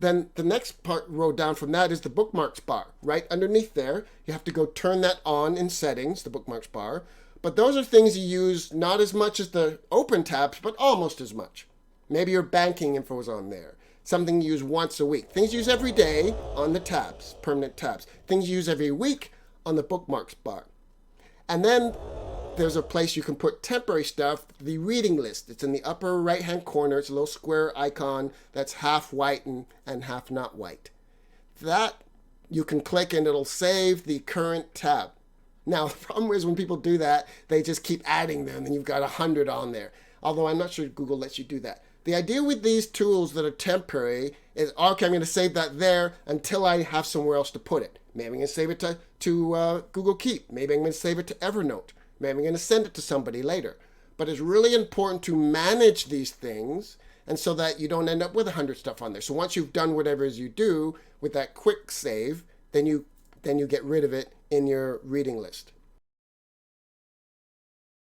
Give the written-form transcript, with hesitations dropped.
then the next row down from that is the bookmarks bar. Right underneath there, you have to go turn that on in settings, the bookmarks bar. But those are things you use not as much as the open tabs, but almost as much. Maybe your banking info is on there. Something you use once a week. Things you use every day on the tabs, permanent tabs. Things you use every week on the bookmarks bar. And then there's a place you can put temporary stuff, the reading list. It's in the upper right-hand corner. It's a little square icon that's half white and half not white. That you can click and it'll save the current tab. Now, the problem is when people do that, they just keep adding them and you've got 100 on there. Although I'm not sure Google lets you do that. The idea with these tools that are temporary is, okay, I'm going to save that there until I have somewhere else to put it. Maybe I'm going to save it to Google Keep. Maybe I'm going to save it to Evernote. Maybe I'm going to send it to somebody later. But it's really important to manage these things and so that you don't end up with 100 stuff on there. So once you've done whatever it is you do with that quick save, then you get rid of it in your reading list.